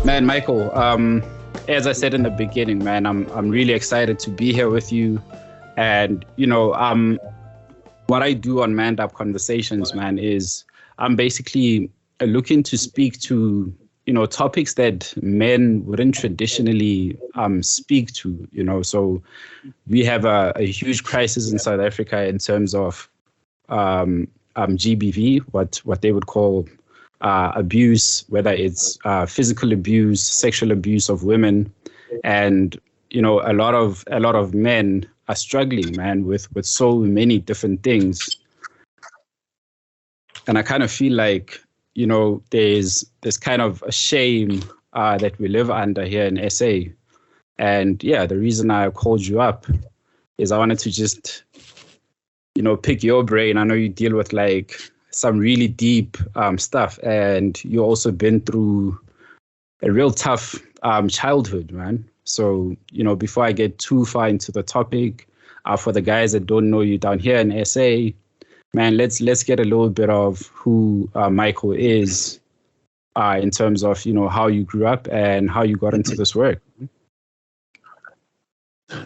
Man, Michael, as I said in the beginning, man, I'm really excited to be here with you. And, what I do on Manned Up Conversations, man, is I'm basically looking to speak to, topics that men wouldn't traditionally speak to, So we have a huge crisis in South Africa in terms of GBV, what they would call abuse, whether it's physical abuse, sexual abuse of women, and a lot of men are struggling, man, with so many different things. And I kind of feel like there's kind of a shame that we live under here in SA. And yeah, the reason I called you up is I wanted to just pick your brain. I know you deal with like some really deep stuff, and you also been through a real tough childhood, man. So, before I get too far into the topic, for the guys that don't know you down here in SA, man, let's get a little bit of who Michael is in terms of, how you grew up and how you got into this work.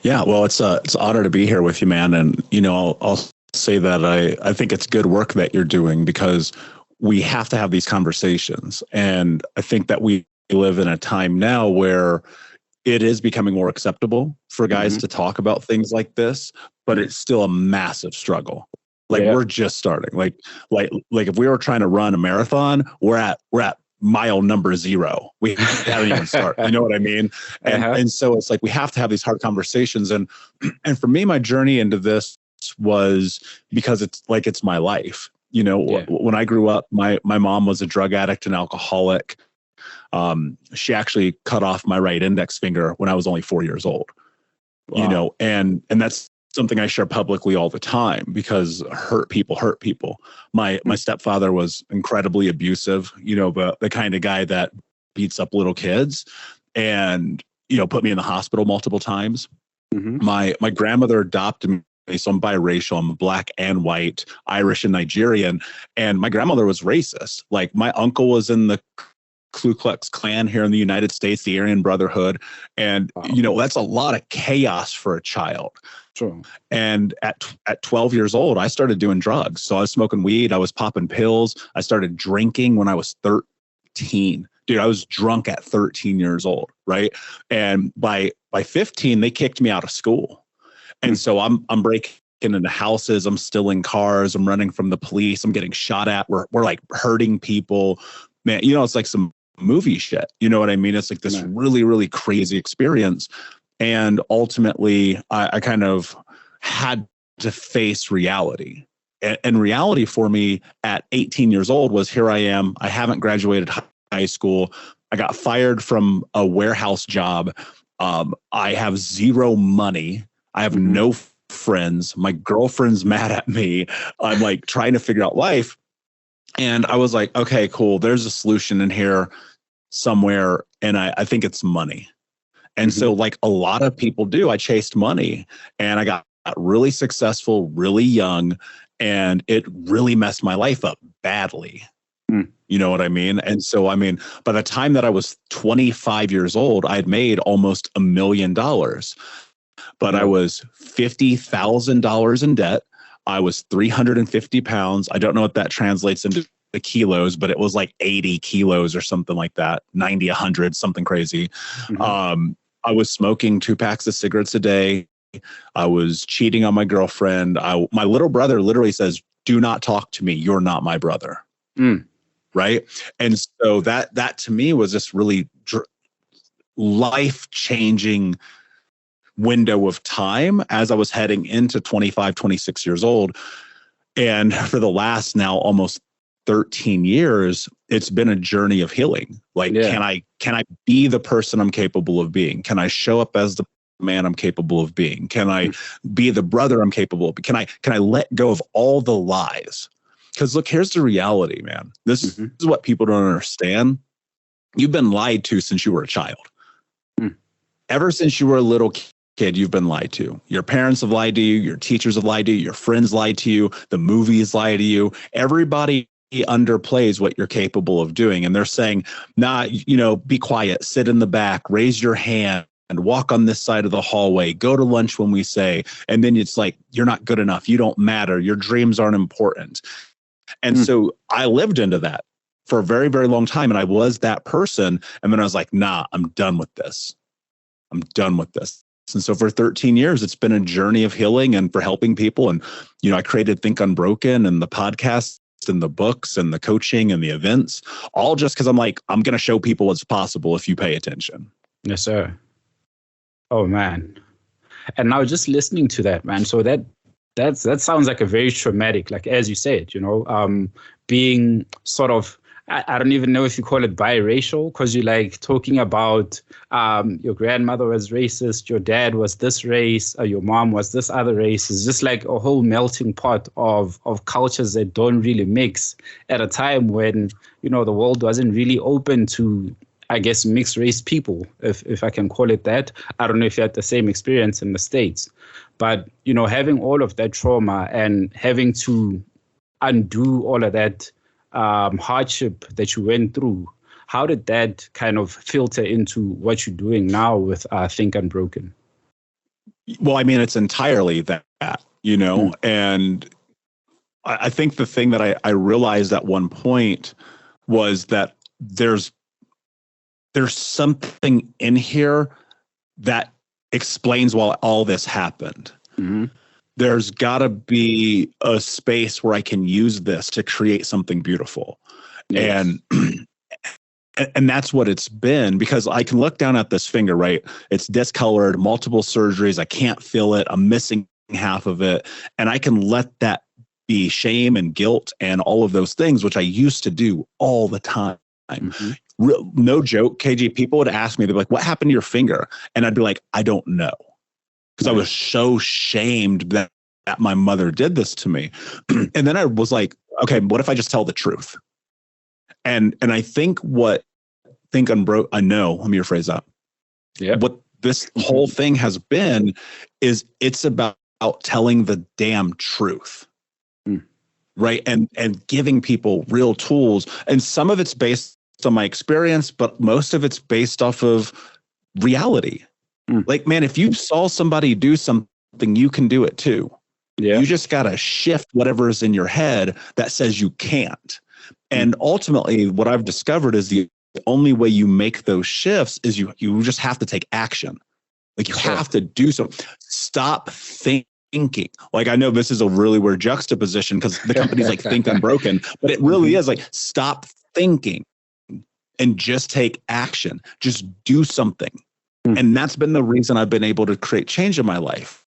Yeah, well, it's an honor to be here with you, man. And, I'll say that I think it's good work that you're doing, because we have to have these conversations. And I think that we live in a time now where it is becoming more acceptable for guys to talk about things like this, but it's still a massive struggle. Like we're just starting. Like if we were trying to run a marathon, we're at mile number 0. We haven't even started. You know what I mean? And so it's like we have to have these hard conversations. And for me, my journey into this was because it's my life. When I grew up, my mom was a drug addict and alcoholic. She actually cut off my right index finger when I was only 4 years old. Wow. And that's something I share publicly all the time, because hurt people. My stepfather was incredibly abusive, the kind of guy that beats up little kids, and, put me in the hospital multiple times. My grandmother adopted me. So I'm biracial. I'm black and white, Irish and Nigerian. And my grandmother was racist. Like, my uncle was in the Ku Klux Klan here in the United States, the Aryan Brotherhood. And, that's a lot of chaos for a child. Sure. And at 12 years old, I started doing drugs. So I was smoking weed. I was popping pills. I started drinking when I was 13. Dude, I was drunk at 13 years old. Right. And by 15, they kicked me out of school. And so I'm breaking into houses. I'm stealing cars. I'm running from the police. I'm getting shot at. We're like hurting people. Man, it's like some movie shit. You know what I mean? It's like this really, really crazy experience. And ultimately, I kind of had to face reality. And reality for me at 18 years old was, here I am. I haven't graduated high school. I got fired from a warehouse job. I have zero money. I have no friends. My girlfriend's mad at me. I'm like trying to figure out life. And I was like, okay, cool. There's a solution in here somewhere. And I think it's money. And so like a lot of people do, I chased money, and I got really successful, really young, and it really messed my life up badly. You know what I mean? And so, by the time that I was 25 years old, I had made almost $1 million. But I was $50,000 in debt. I was 350 pounds. I don't know what that translates into the kilos, but it was like 80 kilos or something like that. 90, 100, something crazy. I was smoking 2 packs of cigarettes a day. I was cheating on my girlfriend. My little brother literally says, "Do not talk to me. You're not my brother." Right. And so that to me was this really life-changing window of time as I was heading into 25, 26 years old. And for the last now almost 13 years, it's been a journey of healing. Like, can I be the person I'm capable of being? Can I show up as the man I'm capable of being? Can I be the brother I'm capable of? Can I let go of all the lies? Because look, here's the reality, man. This is what people don't understand. You've been lied to since you were a child. Ever since you were a little kid, you've been lied to. Your parents have lied to you. Your teachers have lied to you. Your friends lied to you. The movies lie to you. Everybody underplays what you're capable of doing. And they're saying, nah, be quiet, sit in the back, raise your hand, and walk on this side of the hallway, go to lunch when we say, and then it's like, you're not good enough. You don't matter. Your dreams aren't important. And so I lived into that for a very, very long time. And I was that person. And then I was like, nah, I'm done with this. I'm done with this. And so for 13 years, it's been a journey of healing and for helping people. And, I created Think Unbroken and the podcast and the books and the coaching and the events, all just because I'm like, I'm going to show people what's possible if you pay attention. Yes, sir. Oh, man. And now just listening to that, man. So that sounds like a very traumatic, like, as you said, being sort of, I don't even know if you call it biracial, because you're like talking about your grandmother was racist, your dad was this race, or your mom was this other race. It's just like a whole melting pot of cultures that don't really mix at a time when, the world wasn't really open to, I guess, mixed race people, if I can call it that. I don't know if you had the same experience in the States, but, having all of that trauma and having to undo all of that hardship that you went through, how did that kind of filter into what you're doing now with Think Unbroken? Well, I mean, it's entirely that, and I think the thing that I realized at one point was that there's something in here that explains why all this happened. Mm-hmm. There's got to be a space where I can use this to create something beautiful. Yes. And that's what it's been, because I can look down at this finger, right? It's discolored, multiple surgeries. I can't feel it. I'm missing half of it. And I can let that be shame and guilt and all of those things, which I used to do all the time. Mm-hmm. No joke, KG, people would ask me, they'd be like, what happened to your finger? And I'd be like, I don't know. Because I was so shamed that my mother did this to me. And then I was like, okay, what if I just tell the truth? And I think let me rephrase that. Yeah. What this whole thing has been is it's about telling the damn truth. Right. And giving people real tools. And some of it's based on my experience, but most of it's based off of reality. Like, man, if you saw somebody do something, you can do it too. Yeah. You just got to shift whatever is in your head that says you can't. And ultimately, what I've discovered is the only way you make those shifts is you just have to take action. Like, you have to do something. Stop thinking. Like, I know this is a really weird juxtaposition because the company's like Think Unbroken, but it really is like, stop thinking and just take action. Just do something. And that's been the reason I've been able to create change in my life.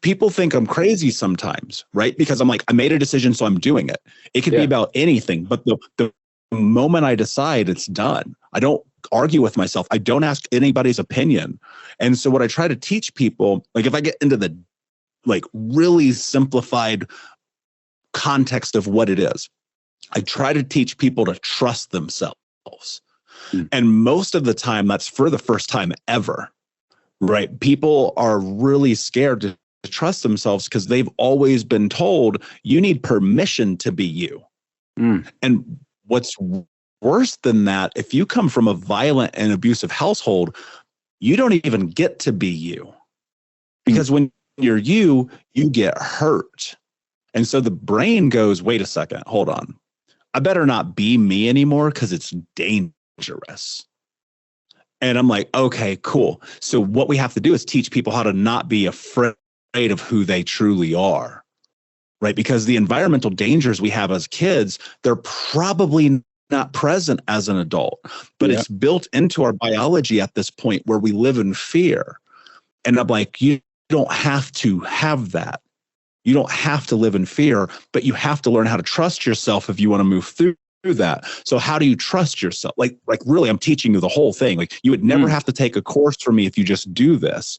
People think I'm crazy sometimes, right? Because I'm like, I made a decision, so I'm doing it. It could be about anything, but the moment I decide, it's done. I don't argue with myself. I don't ask anybody's opinion. And so what I try to teach people, like if I get into the like really simplified context of what it is, I try to teach people to trust themselves. And most of the time, that's for the first time ever, right? People are really scared to trust themselves because they've always been told you need permission to be you. And what's worse than that, if you come from a violent and abusive household, you don't even get to be you. Because when you're you get hurt. And so the brain goes, wait a second, hold on. I better not be me anymore because it's dangerous. And I'm like, okay, cool. So what we have to do is teach people how to not be afraid of who they truly are, right? Because the environmental dangers we have as kids, they're probably not present as an adult, but it's built into our biology at this point where we live in fear. And I'm like, you don't have to have that. You don't have to live in fear, but you have to learn how to trust yourself if you want to move through that. So how do you trust yourself? Like really, I'm teaching you the whole thing. Like, you would never have to take a course from me if you just do this.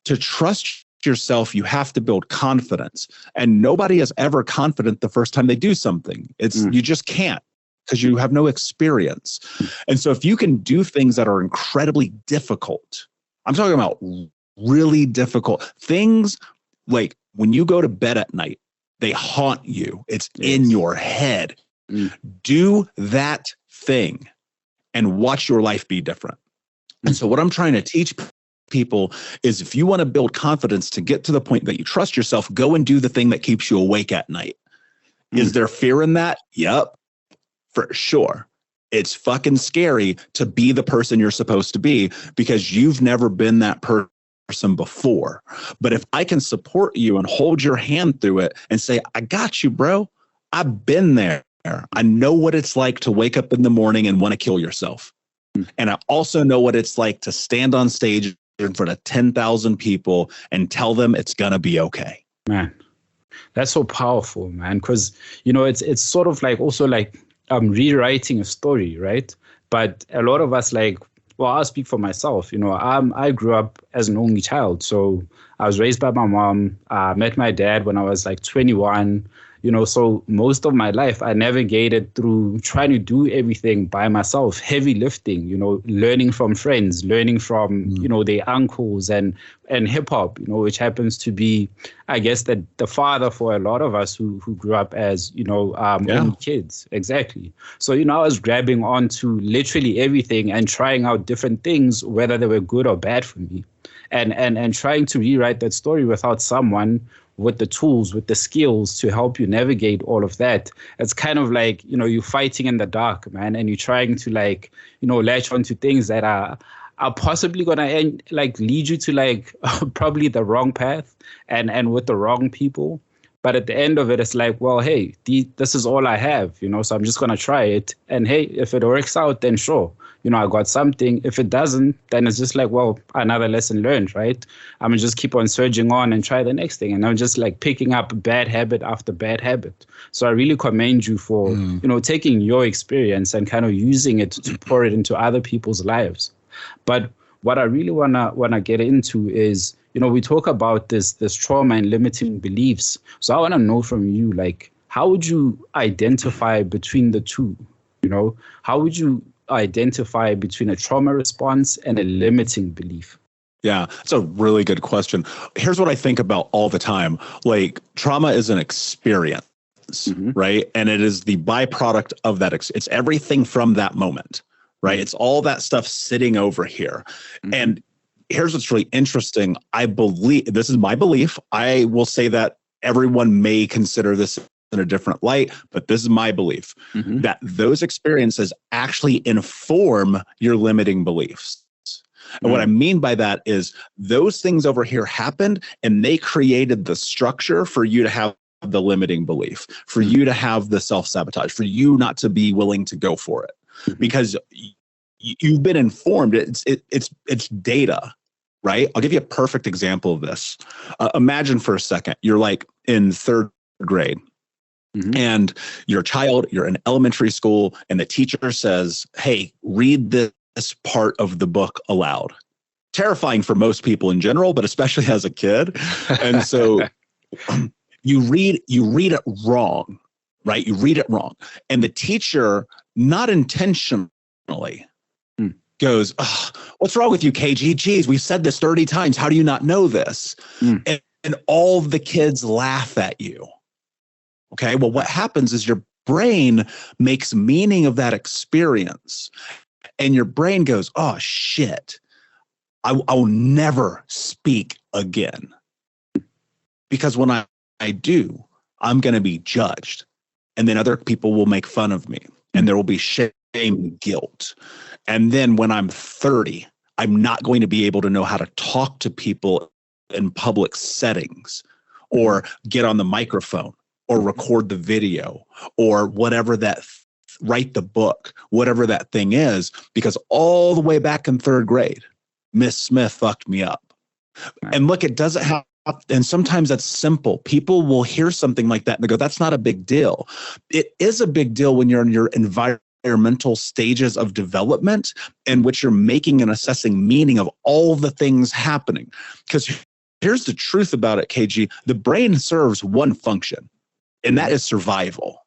To trust yourself, you have to build confidence. And nobody is ever confident the first time they do something. You just can't, because you have no experience. And so if you can do things that are incredibly difficult, I'm talking about really difficult things, like when you go to bed at night, they haunt you. It's in your head. Do that thing and watch your life be different. And so what I'm trying to teach people is, if you want to build confidence to get to the point that you trust yourself, go and do the thing that keeps you awake at night. Is there fear in that? Yep, for sure. It's fucking scary to be the person you're supposed to be because you've never been that person before. But if I can support you and hold your hand through it and say, I got you, bro. I've been there. I know what it's like to wake up in the morning and want to kill yourself. And I also know what it's like to stand on stage in front of 10,000 people and tell them it's going to be okay. Man, that's so powerful, man. Because, it's sort of like also like rewriting a story, right? But a lot of us I'll speak for myself. I grew up as an only child. So I was raised by my mom. I met my dad when I was 21. So most of my life I navigated through trying to do everything by myself, heavy lifting, learning from friends, learning from, their uncles and hip hop, which happens to be, I guess, the father for a lot of us who grew up as, only kids. Exactly. So, I was grabbing onto literally everything and trying out different things, whether they were good or bad for me, and trying to rewrite that story without someone with the tools, with the skills to help you navigate all of that. It's kind of like, you're fighting in the dark, man, and you're trying to latch onto things that are possibly going to lead you to probably the wrong path and with the wrong people. But at the end of it, it's well, hey, this is all I have, so I'm just going to try it. And hey, if it works out, then sure. I got something. If it doesn't, then it's just well, another lesson learned, right? I'm going to just keep on surging on and try the next thing. And I'm just picking up bad habit after bad habit. So I really commend you for, taking your experience and kind of using it to pour it into other people's lives. But what I really wanna get into is, we talk about this trauma and limiting beliefs. So I want to know from you, how would you identify between the two? How would you identify between a trauma response and a limiting belief? Yeah, it's a really good question. Here's what I think about all the time. Trauma is an experience, right? And it is the byproduct of that. It's everything from that moment, right? It's all that stuff sitting over here. And here's what's really interesting. I believe, this is my belief. I will say that everyone may consider this in a different light, but this is my belief, that those experiences actually inform your limiting beliefs. And what I mean by that is those things over here happened and they created the structure for you to have the limiting belief, for you to have the self-sabotage, for you not to be willing to go for it, because you've been informed. It's data, right? I'll give you a perfect example of this. Imagine for a second, you're in third grade. And you're a child, you're in elementary school, and the teacher says, hey, read this part of the book aloud. Terrifying for most people in general, but especially as a kid. And so you read it wrong, right? You read it wrong. And the teacher, not intentionally, goes, oh, what's wrong with you, KG? Geez, we've said this 30 times. How do you not know this? And all the kids laugh at you. Okay, well, what happens is your brain makes meaning of that experience. And your brain goes, oh, shit, I'll never speak again. Because when I do, I'm going to be judged. And then other people will make fun of me. And there will be shame and guilt. And then when I'm 30, I'm not going to be able to know how to talk to people in public settings or get on the microphone or record the video or whatever write the book, whatever that thing is, because all the way back in third grade, Miss Smith fucked me up. And look, it doesn't have, and sometimes that's simple. People will hear something like that and they go, that's not a big deal. It is a big deal when you're in your environmental stages of development in which you're making and assessing meaning of all the things happening. Because here's the truth about it, KG, the brain serves one function, and that is survival.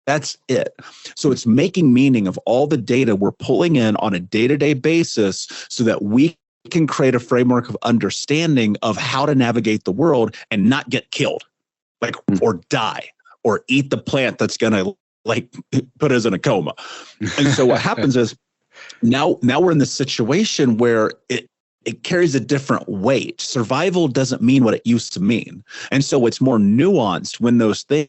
That's it. So it's making meaning of all the data we're pulling in on a day-to-day basis so that we can create a framework of understanding of how to navigate the world and not get killed, or die, or eat the plant that's going to like put us in a coma. And so what happens is now we're in this situation where it carries a different weight. Survival doesn't mean what it used to mean. And so it's more nuanced when those things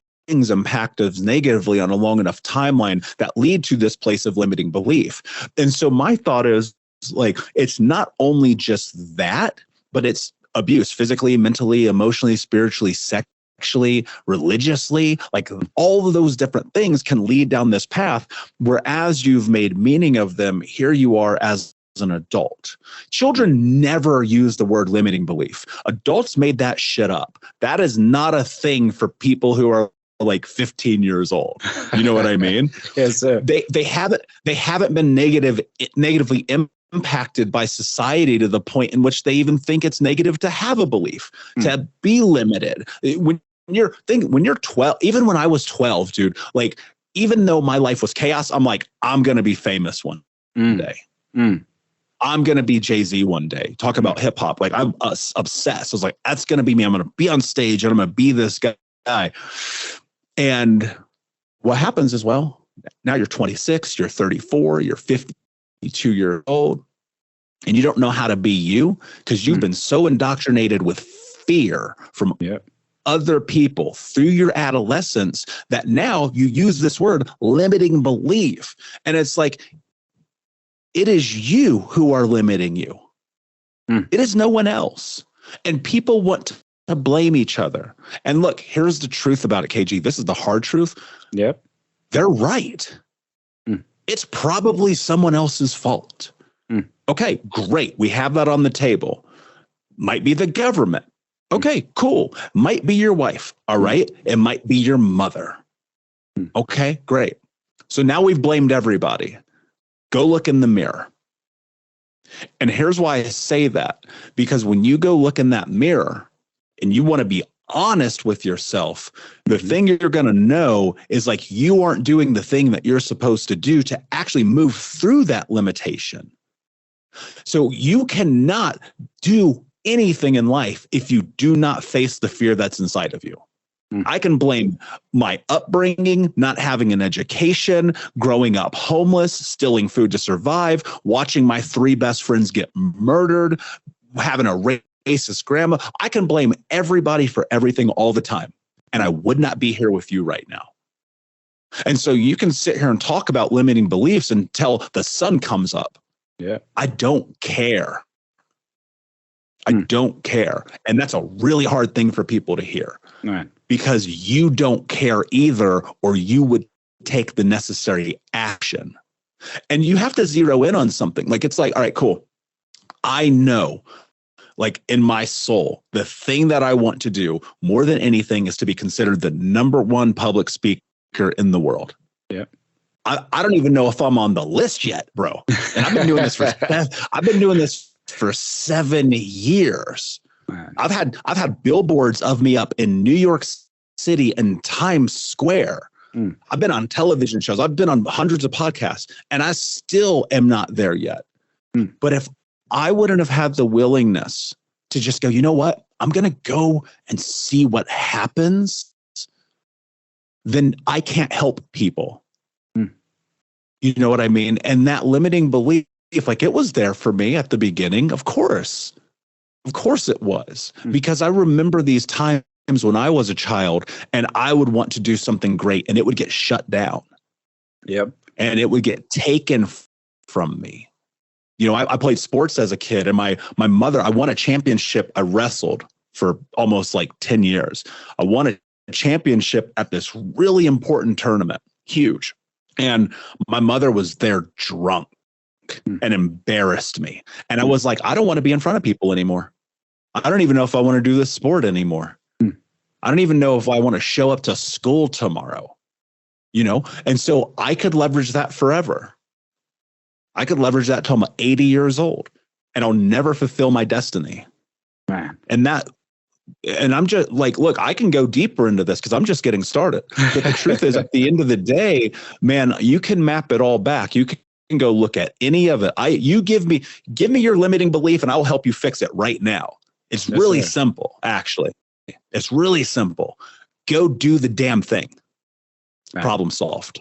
impact us negatively on a long enough timeline that lead to this place of limiting belief. And so my thought is, like, it's not only just that, but it's abuse physically, mentally, emotionally, spiritually, sexually, religiously. Like, all of those different things can lead down this path, whereas you've made meaning of them, here you are as an adult. Children never use the word limiting belief. Adults made that shit up. That is not a thing for people who are like 15 years old. You know what I mean? Yes, sir. They haven't been negatively impacted by society to the point in which they even think it's negative to have a belief, to be limited. When you're 12, even when I was 12, dude, like, even though my life was chaos, I'm like, I'm going to be famous one day. I'm going to be Jay-Z one day. Talk about hip hop. Like, I'm obsessed. I was like, that's going to be me. I'm going to be on stage and I'm going to be this guy. And what happens is, well, now you're 26, you're 34, you're 52 years old, and you don't know how to be you because you've been so indoctrinated with fear from other people through your adolescence that now you use this word limiting belief. And it's like, it is you who are limiting you. It is no one else. And people want to blame each other. And look, here's the truth about it, KG. This is the hard truth. Yep. They're right. It's probably someone else's fault. Okay, great. We have that on the table. Might be the government. Okay, cool. Might be your wife. All right. It might be your mother. Okay, great. So now we've blamed everybody. Go look in the mirror. And here's why I say that. Because when you go look in that mirror and you want to be honest with yourself, the thing you're going to know is, like, you aren't doing the thing that you're supposed to do to actually move through that limitation. So you cannot do anything in life if you do not face the fear that's inside of you. I can blame my upbringing, not having an education, growing up homeless, stealing food to survive, watching my 3 best friends get murdered, having a racist grandma. I can blame everybody for everything all the time. And I would not be here with you right now. And so you can sit here and talk about limiting beliefs until the sun comes up. Yeah. I don't care. I don't care. And that's a really hard thing for people to hear. Right. Because you don't care either, or you would take the necessary action. And you have to zero in on something. Like, it's like, all right, cool. I know, like, in my soul, the thing that I want to do more than anything is to be considered the #1 public speaker in the world. Yeah. I don't even know if I'm on the list yet, bro. And I've been doing this for 7 years. Man. I've had billboards of me up in New York City and Times Square. I've been on television shows. I've been on hundreds of podcasts, and I still am not there yet. But if I wouldn't have had the willingness to just go, you know what? I'm going to go and see what happens, then I can't help people. You know what I mean? And that limiting belief, like, it was there for me at the beginning. Of course it was, because I remember these times when I was a child and I would want to do something great and it would get shut down. Yep. And it would get taken from me. You know, I played sports as a kid, and my mother, I won a championship. I wrestled for almost like 10 years. I won a championship at this really important tournament, huge. And my mother was there drunk and embarrassed me. And I was like, I don't want to be in front of people anymore. I don't even know if I want to do this sport anymore. I don't even know if I want to show up to school tomorrow, you know? And so I could leverage that forever. I could leverage that till I'm 80 years old, and I'll never fulfill my destiny. Man. And I'm just like, look, I can go deeper into this because I'm just getting started. But the truth is, at the end of the day, man, you can map it all back. You can go look at any of it. You give me your limiting belief, and I will help you fix it right now. It's really simple, actually. It's really simple. Go do the damn thing. problem solved.